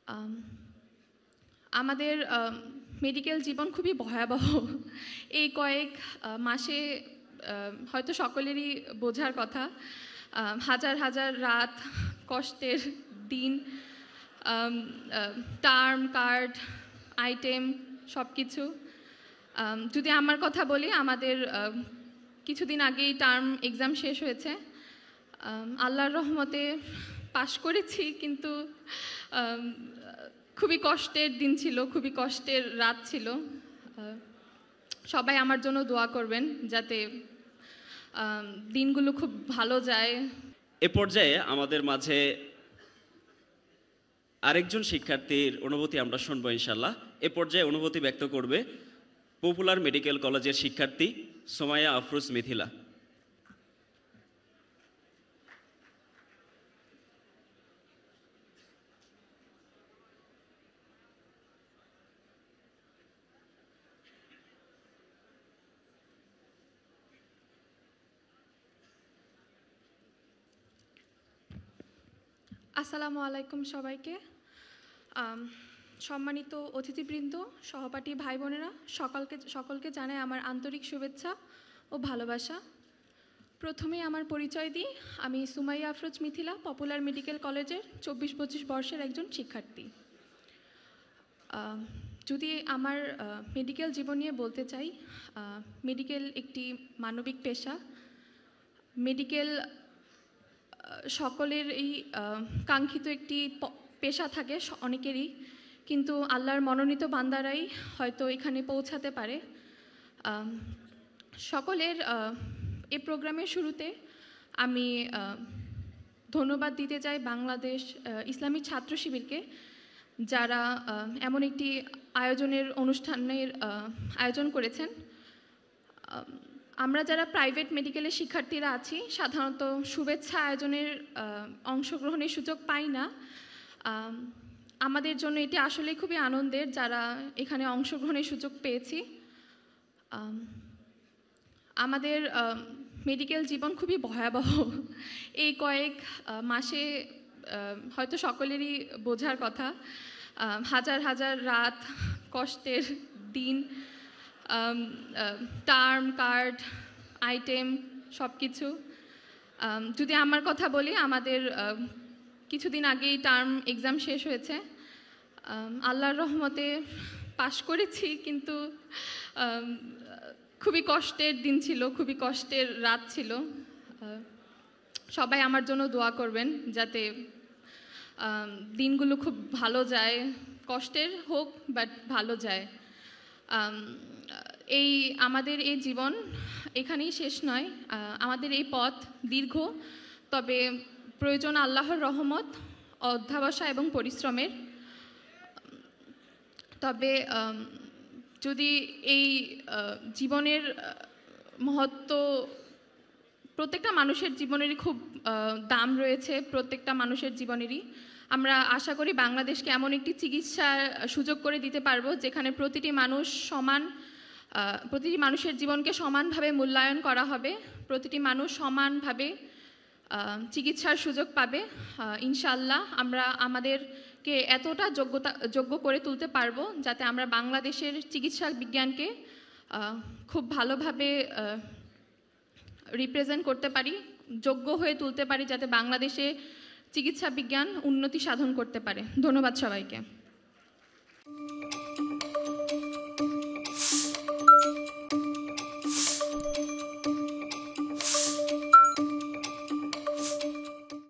আম, আমাদের মেডিকেল জীবন খুবই ভয়াবহ। এই কয়েক মাসে হয়তো সকলেরই বোঝার কথা, হাজার হাজার রাত, কষ্টের দিন, টার্ম কার্ড, আইটেম সব কিছু। যদি আমার কথা বলি, আমাদের কিছুদিন আগেই টার্ম এক্সাম শেষ হয়েছে। আল্লাহর রহমতে পাশ করেছি, কিন্তু খুবই কষ্টের দিন ছিল, খুবই কষ্টের রাত ছিল। সবাই আমার জন্য দোয়া করবেন যাতে দিনগুলো খুব ভালো যায়। এ পর্যায়ে আমাদের মাঝে আরেকজন শিক্ষার্থীর অনুভূতি আমরা শুনবো ইনশাল্লাহ। এ পর্যায়ে অনুভূতি ব্যক্ত করবে পপুলার মেডিকেল কলেজের শিক্ষার্থী সোমাইয়া আফরোজ মিথিলা। আসসালামু আলাইকুম সবাইকে। সম্মানিত অতিথিবৃন্দ, সহপাঠী ভাই বোনেরা, সকলকে জানাই আমার আন্তরিক শুভেচ্ছা ও ভালোবাসা। প্রথমেই আমার পরিচয় দিই, আমি সুমাইয়া আফরোজ মিথিলা, পপুলার মেডিকেল কলেজের 24-25 বর্ষের একজন শিক্ষার্থী। যদি আমার মেডিকেল জীবন নিয়ে বলতে চাই, মেডিকেল একটি মানবিক পেশা। মেডিকেল সকলের এই কাঙ্ক্ষিত একটি পেশা থাকে অনেকেরই, কিন্তু আল্লাহর মনোনীত বান্দারাই হয়তো এখানে পৌঁছাতে পারে। সকলের এই প্রোগ্রামের শুরুতে আমি ধন্যবাদ দিতে চাই বাংলাদেশ ইসলামী ছাত্র শিবিরকে, যারা এমন একটি অনুষ্ঠানের আয়োজন করেছেন। আমরা যারা প্রাইভেট মেডিকেলের শিক্ষার্থীরা আছি, সাধারণত শুভেচ্ছা আয়োজনের অংশগ্রহণের সুযোগ পাই না। আমাদের জন্য এটি আসলে খুবই আনন্দের যারা এখানে অংশগ্রহণের সুযোগ পেয়েছি। আমাদের মেডিকেল জীবন খুবই ভয়াবহ। এই কয়েক মাসে হয়তো সকলেরই বোঝার কথা, হাজার হাজার রাত, কষ্টের দিন, টার্ম কার্ড, আইটেম সব কিছু। যদি আমার কথা বলি, আমাদের কিছুদিন আগেই টার্ম এক্সাম শেষ হয়েছে। আল্লাহর রহমতে পাশ করেছি, কিন্তু খুবই কষ্টের দিন ছিল, খুবই কষ্টের রাত ছিল। সবাই আমার জন্য দোয়া করবেন যাতে দিনগুলো খুব ভালো যায়, কষ্টের হোক বাট ভালো যায়। আমাদের এই জীবন এখানেই শেষ নয়, আমাদের এই পথ দীর্ঘ, তবে প্রয়োজন আল্লাহর রহমত, অধ্যবসায় এবং পরিশ্রমের। তবে যদি এই জীবনের মহত্ব, প্রত্যেকটা মানুষের জীবনেরই খুব দাম রয়েছে, প্রত্যেকটা মানুষের জীবনেরই। আমরা আশা করি বাংলাদেশকে এমন একটি চিকিৎসার সুযোগ করে দিতে পারবো যেখানে প্রতিটি মানুষের জীবনকে সমানভাবে মূল্যায়ন করা হবে, প্রতিটি মানুষ সমানভাবে চিকিৎসার সুযোগ পাবে। ইনশাআল্লাহ আমরা আমাদেরকে এতটা যোগ্য করে তুলতে পারবো যাতে আমরা বাংলাদেশের চিকিৎসা বিজ্ঞানকে খুব ভালোভাবে রিপ্রেজেন্ট করতে পারি, যোগ্য হয়ে তুলতে পারি, যাতে বাংলাদেশে চিকিৎসা বিজ্ঞান উন্নতি সাধন করতে পারে। ধন্যবাদ সবাইকে।